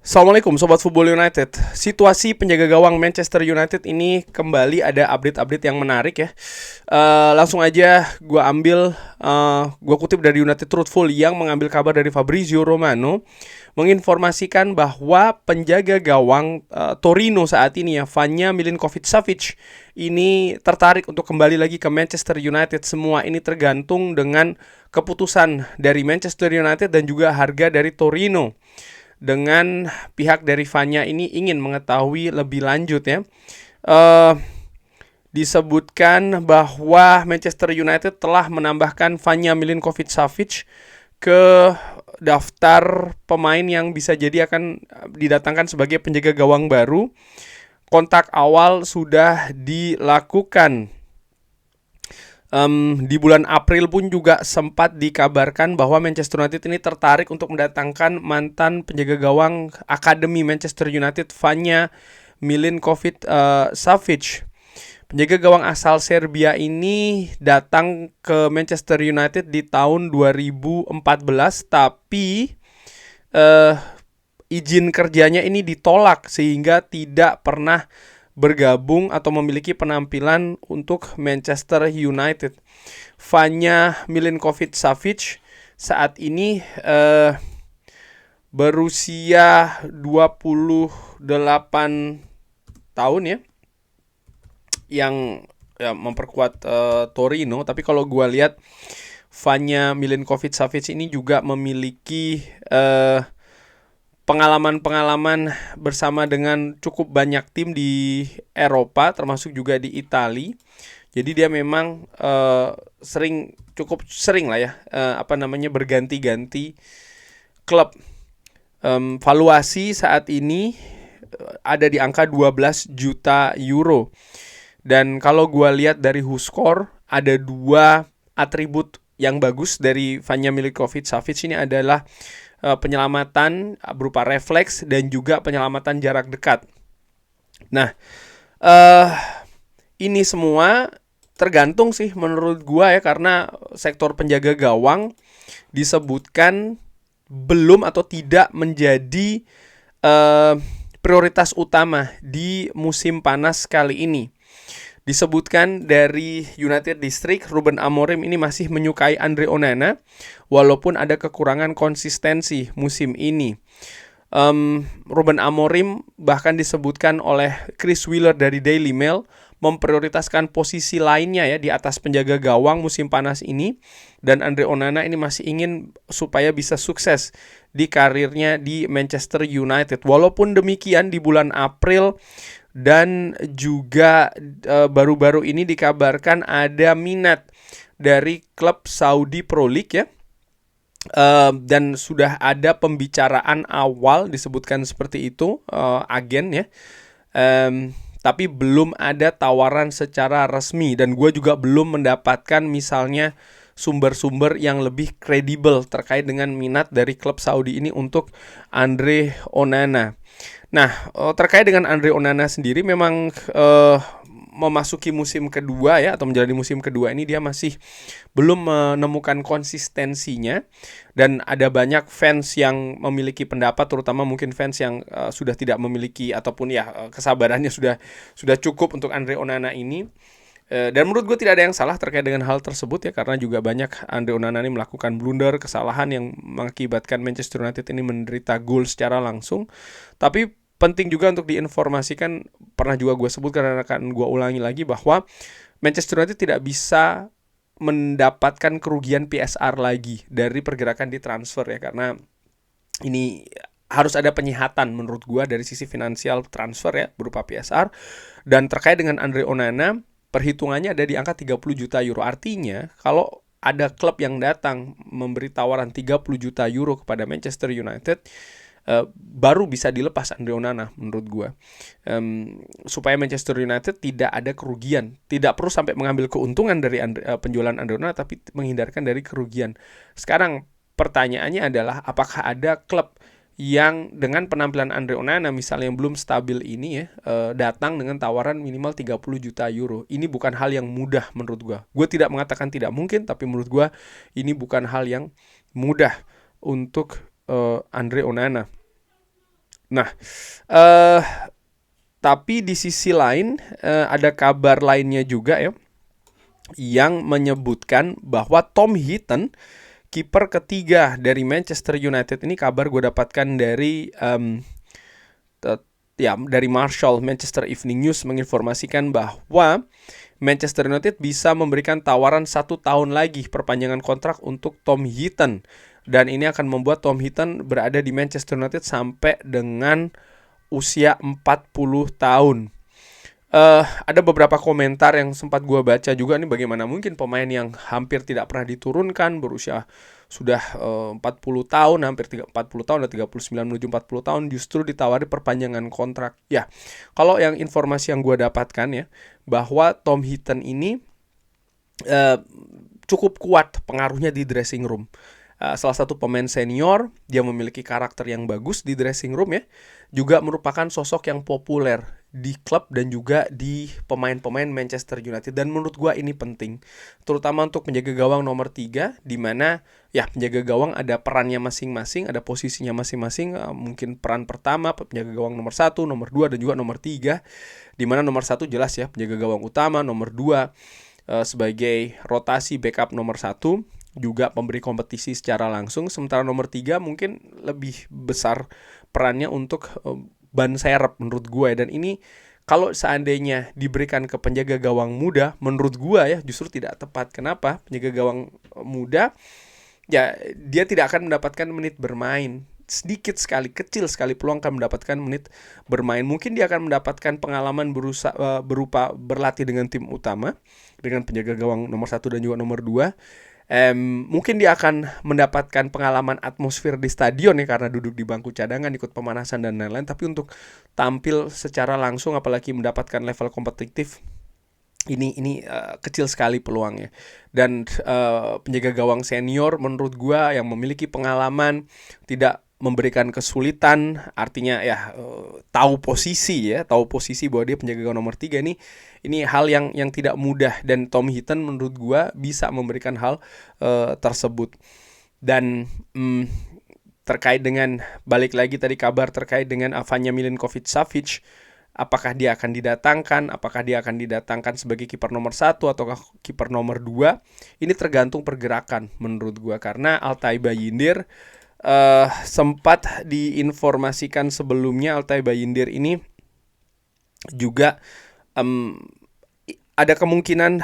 Assalamualaikum Sobat Football United. Situasi penjaga gawang Manchester United ini kembali ada update-update yang menarik ya. Langsung aja gue kutip dari United Truthful yang mengambil kabar dari Fabrizio Romano menginformasikan bahwa penjaga gawang Torino saat ini ya, Vanja Milinkovic-Savic ini tertarik untuk kembali lagi ke Manchester United. Semua ini tergantung dengan keputusan dari Manchester United dan juga harga dari Torino. Dengan pihak dari Vanja ini ingin mengetahui lebih lanjut ya. Disebutkan bahwa Manchester United telah menambahkan Vanja Milinkovic-Savic ke daftar pemain yang bisa jadi akan didatangkan sebagai penjaga gawang baru. Kontak awal sudah dilakukan. Di bulan April pun juga sempat dikabarkan bahwa Manchester United ini tertarik untuk mendatangkan mantan penjaga gawang Akademi Manchester United Vanja Milinkovic-Savic. Penjaga gawang asal Serbia ini datang ke Manchester United di tahun 2014, tapi izin kerjanya ini ditolak sehingga tidak pernah bergabung atau memiliki penampilan untuk Manchester United. Vanja Milinkovic-Savic saat ini berusia 28 tahun ya, yang ya, memperkuat Torino. Tapi kalau gue lihat Vanja Milinkovic-Savic ini juga memiliki pengalaman-pengalaman bersama dengan cukup banyak tim di Eropa, termasuk juga di Italia. Jadi dia memang cukup sering lah ya, berganti-ganti klub. Valuasi saat ini ada di angka 12 juta euro. Dan kalau gue lihat dari WhoScore, ada dua atribut yang bagus dari Vanja Milinkovic-Savic ini adalah penyelamatan berupa refleks dan juga penyelamatan jarak dekat. Nah, ini semua tergantung sih menurut gua ya, karena sektor penjaga gawang disebutkan belum atau tidak menjadi prioritas utama di musim panas kali ini. Disebutkan dari United District, Ruben Amorim ini masih menyukai Andre Onana walaupun ada kekurangan konsistensi musim ini. Ruben Amorim bahkan disebutkan oleh Chris Wheeler dari Daily Mail memprioritaskan posisi lainnya ya di atas penjaga gawang musim panas ini, dan Andre Onana ini masih ingin supaya bisa sukses di karirnya di Manchester United. Walaupun demikian di bulan April dan juga baru-baru ini dikabarkan ada minat dari klub Saudi Pro League ya, dan sudah ada pembicaraan awal, disebutkan seperti itu, agen ya, tapi belum ada tawaran secara resmi. Dan gue juga belum mendapatkan misalnya sumber-sumber yang lebih kredibel terkait dengan minat dari klub Saudi ini untuk Andre Onana. Nah, terkait dengan Andre Onana sendiri memang memasuki musim kedua ya, atau menjalani musim kedua ini dia masih belum menemukan konsistensinya, dan ada banyak fans yang memiliki pendapat, terutama mungkin fans yang sudah tidak memiliki ataupun ya kesabarannya sudah cukup untuk Andre Onana ini. Dan menurut gue tidak ada yang salah terkait dengan hal tersebut ya, karena juga banyak Andre Onana ini melakukan blunder, kesalahan yang mengakibatkan Manchester United ini menderita gol secara langsung. Tapi penting juga untuk diinformasikan, pernah juga gue sebutkan dan akan gue ulangi lagi, bahwa Manchester United tidak bisa mendapatkan kerugian PSR lagi dari pergerakan di transfer ya, karena ini harus ada penyihatan menurut gue dari sisi finansial transfer ya berupa PSR. Dan terkait dengan Andre Onana, perhitungannya ada di angka 30 juta euro. Artinya kalau ada klub yang datang memberi tawaran 30 juta euro kepada Manchester United, baru bisa dilepas Andre Onana menurut gue, supaya Manchester United tidak ada kerugian. Tidak perlu sampai mengambil keuntungan dari penjualan Andre Onana, tapi menghindarkan dari kerugian. Sekarang pertanyaannya adalah, apakah ada klub yang dengan penampilan Andre Onana misalnya yang belum stabil ini ya, datang dengan tawaran minimal 30 juta euro. Ini bukan hal yang mudah menurut gue. Gue tidak mengatakan tidak mungkin, tapi menurut gue ini bukan hal yang mudah untuk Andre Onana. Nah, tapi di sisi lain ada kabar lainnya juga ya yang menyebutkan bahwa Tom Heaton, kiper ketiga dari Manchester United ini, kabar gue dapatkan dari dari Marshall, Manchester Evening News, menginformasikan bahwa Manchester United bisa memberikan tawaran 1 tahun lagi perpanjangan kontrak untuk Tom Heaton. Dan ini akan membuat Tom Heaton berada di Manchester United sampai dengan usia 40 tahun. Ada beberapa komentar yang sempat gue baca juga nih, bagaimana mungkin pemain yang hampir tidak pernah diturunkan, berusia sudah 40 tahun, hampir 40 tahun, ada 39 menuju 40 tahun, justru ditawari perpanjangan kontrak. Ya, kalau yang informasi yang gue dapatkan ya, bahwa Tom Heaton ini cukup kuat pengaruhnya di dressing room. Salah satu pemain senior, dia memiliki karakter yang bagus di dressing room ya, juga merupakan sosok yang populer di klub dan juga di pemain-pemain Manchester United. Dan menurut gua ini penting, terutama untuk penjaga gawang nomor 3, di mana ya penjaga gawang ada perannya masing-masing, ada posisinya masing-masing. Mungkin peran pertama penjaga gawang nomor 1, nomor 2 dan juga nomor 3, di mana nomor 1 jelas ya penjaga gawang utama, nomor 2 sebagai rotasi backup nomor 1, juga pemberi kompetisi secara langsung, sementara nomor 3 mungkin lebih besar perannya untuk ban serep menurut gue. Dan ini kalau seandainya diberikan ke penjaga gawang muda, menurut gue ya justru tidak tepat. Kenapa? Penjaga gawang muda ya dia tidak akan mendapatkan menit bermain, sedikit sekali, kecil sekali peluang akan mendapatkan menit bermain. Mungkin dia akan mendapatkan pengalaman berupa berlatih dengan tim utama, dengan penjaga gawang nomor 1 dan juga nomor 2. Mungkin dia akan mendapatkan pengalaman atmosfer di stadion ya, karena duduk di bangku cadangan, ikut pemanasan dan lain-lain. Tapi untuk tampil secara langsung, apalagi mendapatkan level kompetitif, ini kecil sekali peluangnya. Dan penjaga gawang senior menurut gua yang memiliki pengalaman, tidak memberikan kesulitan, artinya ya tahu posisi bahwa dia penjaga gawang nomor 3, ini hal yang tidak mudah, dan Tom Heaton menurut gua bisa memberikan hal tersebut. Dan terkait dengan, balik lagi tadi kabar terkait dengan Vanja Milinkovic-Savic, apakah dia akan didatangkan sebagai kiper nomor 1 atau kiper nomor 2, ini tergantung pergerakan menurut gua, karena Altay Bayindir sempat diinformasikan sebelumnya, Altay Bayindir ini juga ada kemungkinan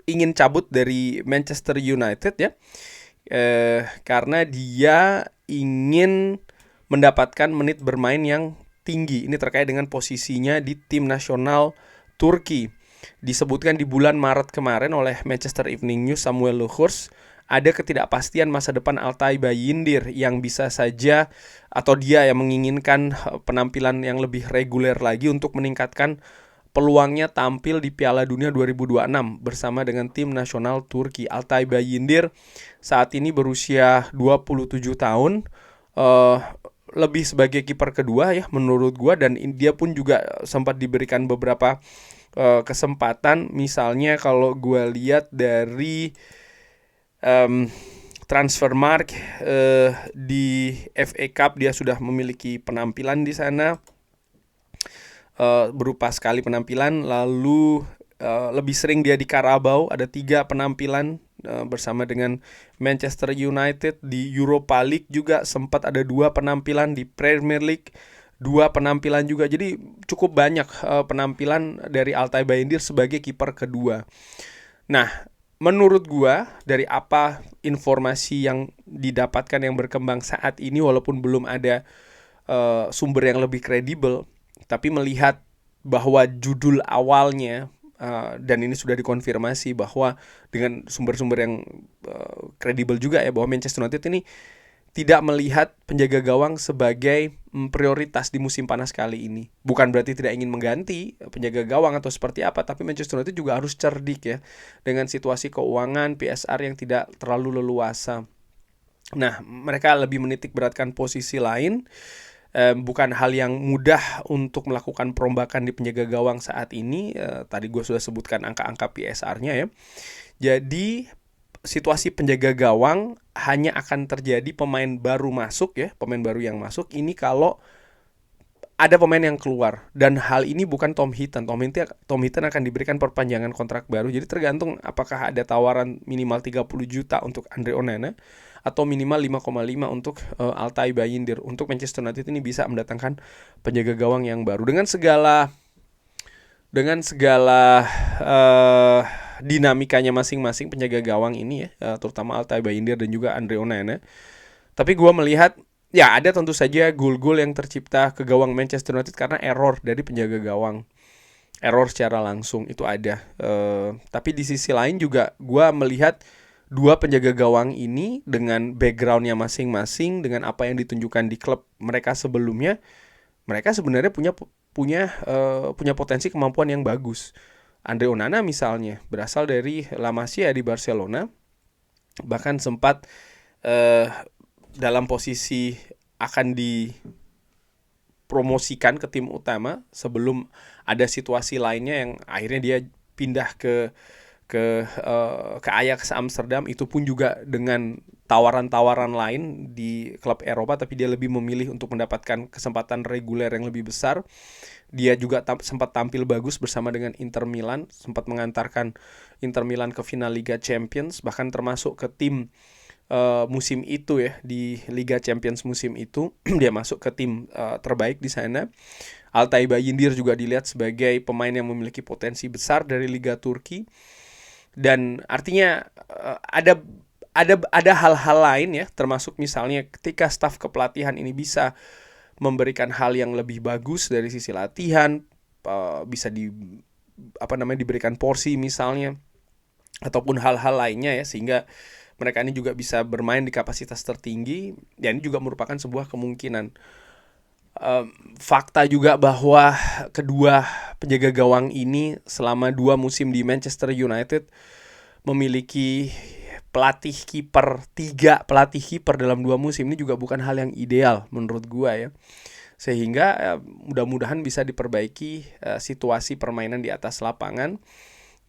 ingin cabut dari Manchester United ya, karena dia ingin mendapatkan menit bermain yang tinggi. Ini terkait dengan posisinya di tim nasional Turki. Disebutkan di bulan Maret kemarin oleh Manchester Evening News, Samuel Luhurs, ada ketidakpastian masa depan Altay Bayindir yang bisa saja, atau dia yang menginginkan penampilan yang lebih reguler lagi untuk meningkatkan peluangnya tampil di Piala Dunia 2026 bersama dengan tim nasional Turki. Altay Bayindir saat ini berusia 27 tahun, lebih sebagai kiper kedua ya menurut gua, dan dia pun juga sempat diberikan beberapa kesempatan. Misalnya kalau gua lihat dari Transfermarkt, di FA Cup dia sudah memiliki penampilan di sana, berupa sekali penampilan. Lalu lebih sering dia di Carabao, ada 3 penampilan bersama dengan Manchester United. Di Europa League juga sempat ada 2 penampilan, di Premier League 2 penampilan juga. Jadi cukup banyak penampilan dari Altay Bayindir sebagai kiper kedua. Nah, menurut gua dari apa informasi yang didapatkan yang berkembang saat ini, walaupun belum ada sumber yang lebih kredibel, tapi melihat bahwa judul awalnya, dan ini sudah dikonfirmasi bahwa dengan sumber-sumber yang kredibel juga ya, bahwa Manchester United ini tidak melihat penjaga gawang sebagai prioritas di musim panas kali ini. Bukan berarti tidak ingin mengganti penjaga gawang atau seperti apa, tapi Manchester United juga harus cerdik ya dengan situasi keuangan PSR yang tidak terlalu leluasa. Nah, mereka lebih menitik beratkan posisi lain. Bukan hal yang mudah untuk melakukan perombakan di penjaga gawang saat ini. Tadi gue sudah sebutkan angka-angka PSR-nya ya. Jadi situasi penjaga gawang hanya akan terjadi pemain baru masuk ya, pemain baru yang masuk ini kalau ada pemain yang keluar, dan hal ini bukan Tom Heaton. Tom Heaton akan diberikan perpanjangan kontrak baru. Jadi tergantung apakah ada tawaran minimal 30 juta untuk Andre Onana atau minimal 5,5 untuk Altay Bayindir. Untuk Manchester United ini bisa mendatangkan penjaga gawang yang baru dengan segala dinamikanya masing-masing penjaga gawang ini ya, terutama Altay Bayindir dan juga Andre Onana. Tapi gue melihat ya ada tentu saja gol-gol yang tercipta ke gawang Manchester United karena error dari penjaga gawang. Error secara langsung itu ada. Tapi di sisi lain juga gue melihat dua penjaga gawang ini dengan backgroundnya masing-masing, dengan apa yang ditunjukkan di klub mereka sebelumnya, mereka sebenarnya punya potensi kemampuan yang bagus. Andre Onana misalnya berasal dari La Masia di Barcelona, bahkan sempat dalam posisi akan dipromosikan ke tim utama sebelum ada situasi lainnya yang akhirnya dia pindah ke Ajax Amsterdam. Itu pun juga dengan tawaran-tawaran lain di klub Eropa, tapi dia lebih memilih untuk mendapatkan kesempatan reguler yang lebih besar. Dia juga sempat tampil bagus bersama dengan Inter Milan, sempat mengantarkan Inter Milan ke final Liga Champions, bahkan termasuk ke tim musim itu ya, di Liga Champions musim itu dia masuk ke tim terbaik di sana. Altay Bayindir juga dilihat sebagai pemain yang memiliki potensi besar dari Liga Turki. Dan artinya ada hal-hal lain ya, termasuk misalnya ketika staf kepelatihan ini bisa memberikan hal yang lebih bagus dari sisi latihan, bisa diberikan porsi misalnya, ataupun hal-hal lainnya ya, sehingga mereka ini juga bisa bermain di kapasitas tertinggi. Dan ini juga merupakan sebuah kemungkinan. Fakta juga bahwa kedua penjaga gawang ini selama 2 musim di Manchester United memiliki 3 pelatih kiper dalam 2 musim ini juga bukan hal yang ideal menurut gua ya. Sehingga mudah-mudahan bisa diperbaiki situasi permainan di atas lapangan,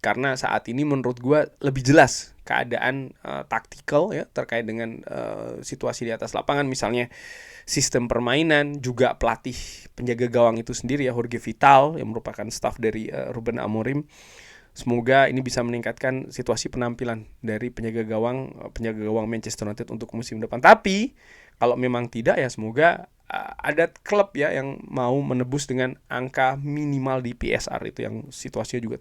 karena saat ini menurut gue lebih jelas keadaan taktikal ya terkait dengan situasi di atas lapangan, misalnya sistem permainan, juga pelatih penjaga gawang itu sendiri ya, Jorge Vital yang merupakan staf dari Ruben Amorim. Semoga ini bisa meningkatkan situasi penampilan dari penjaga gawang Manchester United untuk musim depan. Tapi kalau memang tidak ya semoga ada klub ya yang mau menebus dengan angka minimal di PSR itu, yang situasinya juga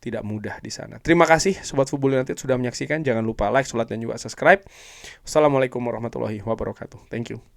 tidak mudah di sana. Terima kasih Sobat Football United sudah menyaksikan. Jangan lupa like, share, dan juga subscribe. Wassalamualaikum warahmatullahi wabarakatuh. Thank you.